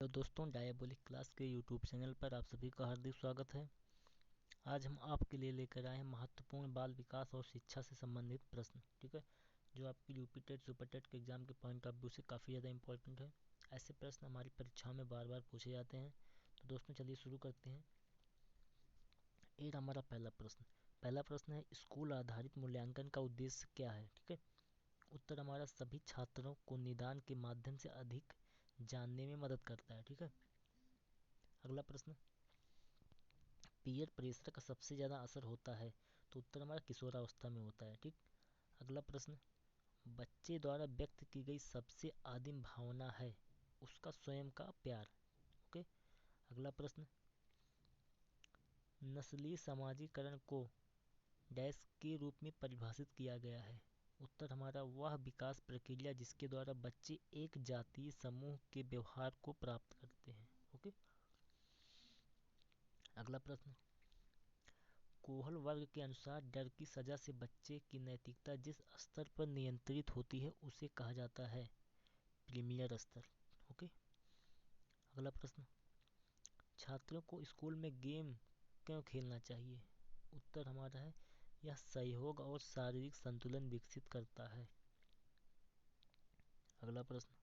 तो दोस्तों, diabolic class के यूट्यूब चैनल पर आप सभी का हार्दिक स्वागत है। आज हम आपके लिए लेकर आए हैं महत्वपूर्ण बाल विकास और शिक्षा से संबंधित प्रश्न। ठीक है, जो आपकी यूपी टेट सुपर टेट के एग्जाम के पॉइंट ऑफ व्यू से काफ़ी ज़्यादा इंपॉर्टेंट है। ऐसे प्रश्न हमारी परीक्षाओं में बार बार पूछे जाते हैं। तो दोस्तों चलिए शुरू करते हैं। ये हमारा पहला प्रश्न है, स्कूल आधारित मूल्यांकन का उद्देश्य क्या है। ठीक है, उत्तर हमारा सभी छात्रों को निदान के माध्यम से अधिक जानने में मदद करता है। ठीक है, अगला प्रश्न, पीयर प्रेशर का सबसे ज़्यादा असर होता है। तो उत्तर हमारा किशोरावस्था में होता है। ठीक, अगला प्रश्न, बच्चे द्वारा व्यक्त की गई सबसे आदिम भावना है उसका स्वयं का प्यार। ओके, अगला प्रश्न, नस्लीय समाजीकरण को डैश के रूप में परिभाषित किया गया है। उत्तर हमारा वह विकास प्रक्रिया जिसके द्वारा बच्चे एक जातीय समूह के व्यवहार को प्राप्त करते हैं। ओके, अगला प्रश्न, कोहल वर्ग के अनुसार डर की सजा से बच्चे की नैतिकता जिस स्तर पर नियंत्रित होती है उसे कहा जाता है प्रीमियर स्तर। ओके, अगला प्रश्न, छात्रों को स्कूल में गेम क्यों खेलना चाहिए। उत्तर हमारा है यह सहयोग और शारीरिक संतुलन विकसित करता है। अगला प्रश्न,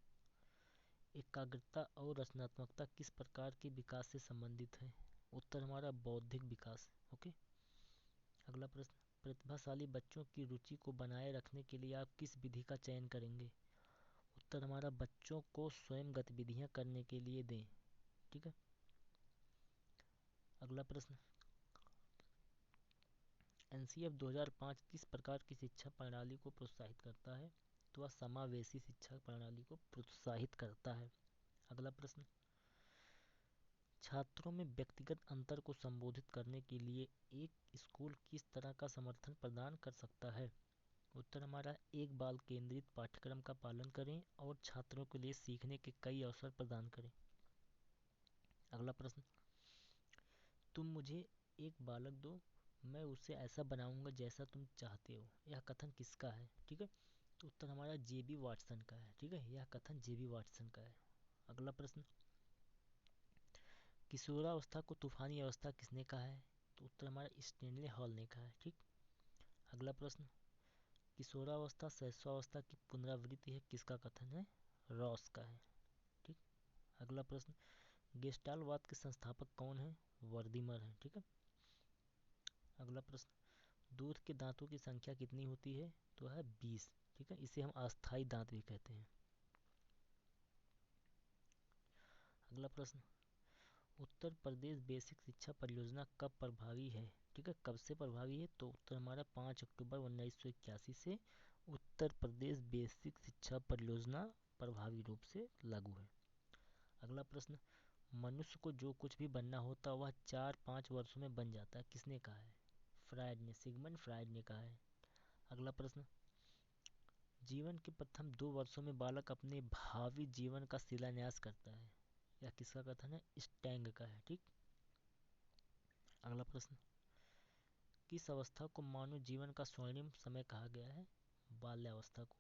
एकाग्रता और रचनात्मकता किस प्रकार के विकास से संबंधित है। उत्तर हमारा बौद्धिक विकास। ओके, अगला प्रश्न, प्रतिभाशाली बच्चों की रुचि को बनाए रखने के लिए आप किस विधि का चयन करेंगे। उत्तर हमारा बच्चों को स्वयं गतिविधियां करने के लिए दें। ठीक है, अगला प्रश्न, एनसीएफ 2005 किस प्रकार की शिक्षा प्रणाली को प्रोत्साहित करता है। तो वह समावेशी शिक्षा प्रणाली को प्रोत्साहित करता है। अगला प्रश्न, छात्रों में व्यक्तिगत अंतर को संबोधित करने के लिए एक स्कूल किस तरह का समर्थन प्रदान कर सकता है। उत्तर हमारा एक बाल केंद्रित पाठ्यक्रम का पालन करें और छात्रों के लिए सीखने के कई अवसर प्रदान करें। अगला प्रश्न, तुम मुझे एक बालक दो, मैं उसे ऐसा बनाऊंगा जैसा तुम चाहते हो, यह कथन किसका है। ठीक है, तो उत्तर हमारा जेबी वाटसन का है। ठीक है, यह कथन जेबी वाटसन का है। अगला प्रश्न, किशोरावस्था को तूफानी अवस्था किसने कहा है। तो उत्तर हमारा स्टेनले हॉल ने कहा है। ठीक, अगला प्रश्न, किशोरावस्था शैशवावस्था की पुनरावृत्ति है किसका कथन है। रॉस का है। ठीक, अगला प्रश्न, गेस्टाल्टवाद के संस्थापक कौन है। वर्दीमर है। ठीक है, अगला प्रश्न, दूध के दांतों की संख्या कितनी होती है। तो है 20। ठीक है, इसे हम अस्थाई दांत भी कहते हैं। अगला प्रश्न, उत्तर प्रदेश बेसिक शिक्षा परियोजना कब प्रभावी है। ठीक है, कब से प्रभावी है। तो उत्तर हमारा 5 अक्टूबर 1981 से उत्तर प्रदेश बेसिक शिक्षा परियोजना प्रभावी रूप से लागू है। अगला प्रश्न, मनुष्य को जो कुछ भी बनना होता वह 4-5 वर्षों में बन जाता है, किसने कहा है। फ्रायड ने, सिगमंड फ्रायड ने कहा है। अगला प्रश्न, जीवन के प्रथम 2 वर्षों में बालक अपने भावी जीवन का शिलान्यास करता है, यह किसका कथन है। स्टैंग का है। ठीक, अगला प्रश्न, किस अवस्था को मानव जीवन का स्वर्णिम समय कहा गया है। बाल्यावस्था को।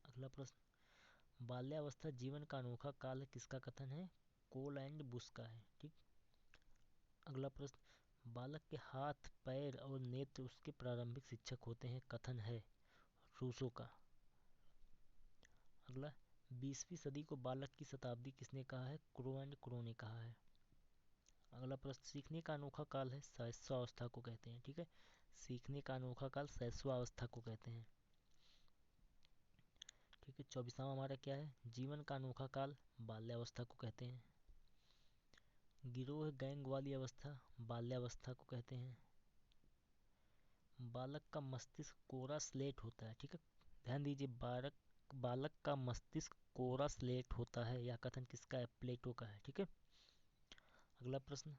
अगला प्रश्न, बाल्यावस्था जीवन का अनोखा काल है, किसका कथन है। कोल एंड बुश का है। ठीक, अगला प्रश्न, बालक के हाथ पैर और नेत्र उसके प्रारंभिक शिक्षक होते हैं, कथन है रूसो का। अगला, 20वीं सदी को बालक की शताब्दी किसने कहा है। क्रो एंड क्रो ने कहा है। अगला प्रश्न, सीखने का अनोखा काल है शैशवावस्था को कहते हैं। ठीक है, सीखने का अनोखा काल शैशवावस्था को कहते हैं। ठीक है, 24वां हमारा क्या है। जीवन का अनोखा काल बाल्यावस्था को कहते हैं। गिरोह गैंग वाली अवस्था बाल्यावस्था को कहते हैं। बालक का मस्तिष्क कोरा स्लेट होता है। ठीक है, ध्यान दीजिए, बालक का मस्तिष्क कोरा स्लेट होता है, यह कथन किसका है। प्लेटो का है। ठीक है, अगला प्रश्न,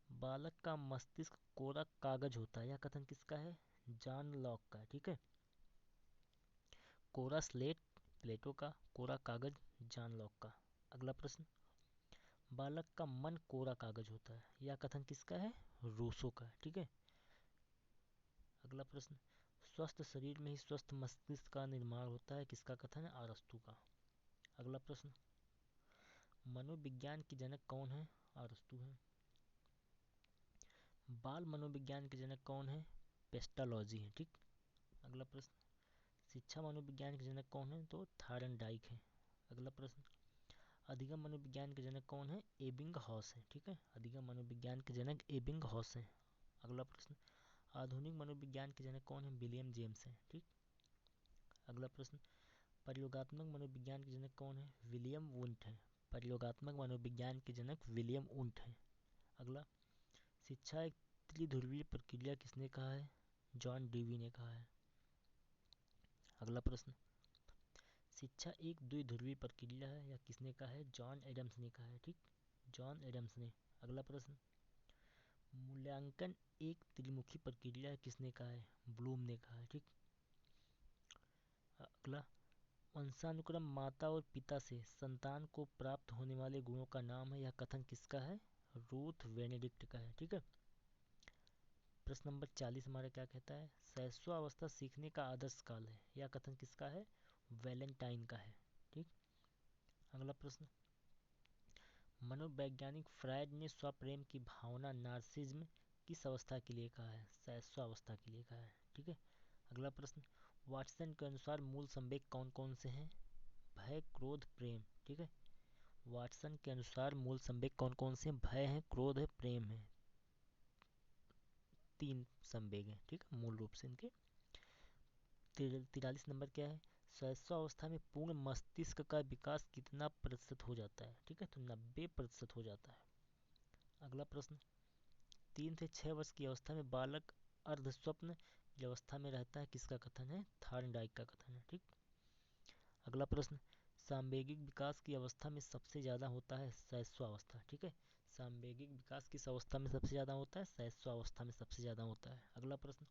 बालक का मस्तिष्क कोरा कागज होता है, यह कथन किसका है। जॉन लॉक का है। ठीक है, कोरा स्लेट प्लेटो का, कोरा कागज जॉन लॉक का। अगला प्रश्न, बालक का मन कोरा कागज होता है, यह कथन किसका है। रूसो का है। ठीक है, अगला प्रश्न, स्वस्थ शरीर में ही स्वस्थ मस्तिष्क का निर्माण होता है, किसका कथन है। अरस्तू का। अगला प्रश्न, मनोविज्ञान के जनक कौन है? अरस्तु है। बाल मनोविज्ञान के जनक कौन है? पेस्टालॉजी है। ठीक। अगला प्रश्न, शिक्षा मनोविज्ञान के जनक कौन है? तो थायरनडाइक है। अगला प्रश्न, अधिगम मनोविज्ञान के जनक कौन है? एबिंगहॉस है। ठीक है, अधिगम मनोविज्ञान के जनक एबिंगहॉस है। अगला प्रश्न, आधुनिक मनोविज्ञान के जनक कौन है? विलियम जेम्स है। ठीक। अगला प्रश्न, प्रयोगात्मक मनोविज्ञान के जनक कौन है? विलियम वुंट है। प्रयोगात्मक मनोविज्ञान के जनक विलियम वुंट है। अगला, शिक्षा एक त्रिध्रुवीय प्रक्रिया किसने कहा है? जॉन डीवी ने कहा है। अगला प्रश्न, शिक्षा एक द्विध्रुवीय प्रक्रिया है या किसने कहा है? जॉन एडम्स ने कहा है। ठीक, जॉन एडम्स ने। अगला प्रश्न, मूल्यांकन एक त्रिमुखी प्रक्रिया है किसने कहा है? ब्लूम ने कहा है। ठीक। अगला, वंशानुक्रम माता और पिता से संतान को प्राप्त होने वाले गुणों का नाम है, यह कथन किसका है? रूथ बेनेडिक्ट का है। ठीक है। प्रश्न नंबर 40 हमारा क्या कहता है? शैशवावस्था सीखने का आदर्श काल है, यह कथन किसका है? वैलेंटाइन का है। ठीक। अगला प्रश्न, मनोवैज्ञानिक फ्रायड ने स्वप्रेम की भावना नार्सिज्म किस अवस्था के लिए कहा है? शैशवावस्था के लिए कहा है। ठीक है। अगला प्रश्न, वाटसन के अनुसार मूल संवेग कौन कौन से हैं? भय, क्रोध, प्रेम। ठीक है। वाटसन के अनुसार मूल संवेग कौन कौन से हैं? भय है, क्रोध है, प्रेम है। 3 संवेग हैं। ठीक है, मूल रूप से इनके। 43 नंबर क्या है? शैशवावस्था में पूर्ण मस्तिष्क का विकास कितना प्रतिशत हो जाता है? ठीक है, तो 90% हो जाता है। अगला प्रश्न, 3 से 6 वर्ष की अवस्था में बालक अर्धस्वप्न की अवस्था में रहता है, किसका कथन है? थार्नडाइक का कथन है। ठीक। अगला प्रश्न, सांवेगिक विकास की अवस्था में सबसे ज्यादा होता है शैशवावस्था। ठीक है, सांवेगिक विकास किस अवस्था में सबसे ज्यादा होता है? शैशवावस्था में सबसे ज्यादा होता है। अगला प्रश्न,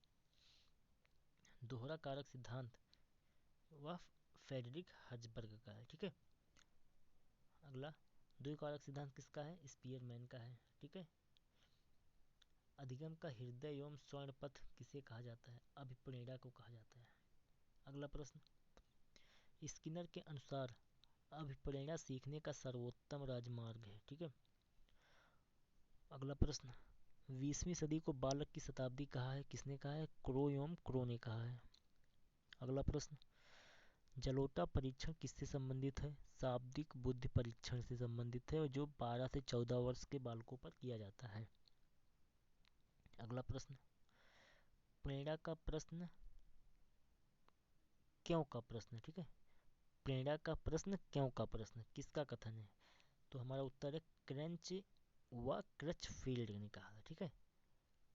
दोहरा कारक सिद्धांत वह फ्रेडरिक हर्ट्जबर्ग का है। ठीक है। अगला, द्विकारक सिद्धांत किसका है? स्पीयरमैन का है। ठीक है। अधिगम का हृदय एवं स्वर्ण पथ किसे कहा जाता है? अभिप्रेरणा को कहा जाता है। अगला प्रश्न, स्किनर के अनुसार अभिप्रेरणा सीखने का सर्वोत्तम राजमार्ग है। ठीक है। अगला प्रश्न, 20वीं सदी को बालक की शताब्दी कहा है, किसने कहा है? क्रो एवं क्रो ने कहा है। अगला प्रश्न, जलोटा परीक्षण किससे संबंधित है? शाब्दिक बुद्धि परीक्षण से संबंधित है, और जो 12 से 14 वर्ष के बालकों पर किया जाता है। अगला प्रश्न, प्रेरणा का प्रश्न क्यों का प्रश्न। ठीक है, प्रेरणा का प्रश्न क्यों का प्रश्न किसका कथन है? तो हमारा उत्तर है क्रंच व क्रचफील्ड ने कहा था। ठीक है,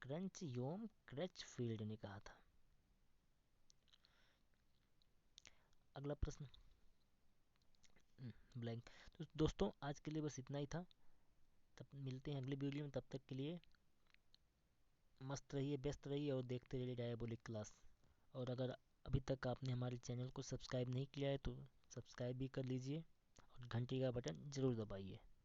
क्रंच एवं क्रचफील्ड ने कहा था। अगला प्रश्न, ब्लैंक। तो दोस्तों आज के लिए बस इतना ही था। तब मिलते हैं अगली वीडियो में, तब तक के लिए मस्त रहिए, व्यस्त रहिए और देखते रहिए डायबोलिक क्लास। और अगर अभी तक आपने हमारे चैनल को सब्सक्राइब नहीं किया है तो सब्सक्राइब भी कर लीजिए और घंटी का बटन ज़रूर दबाइए।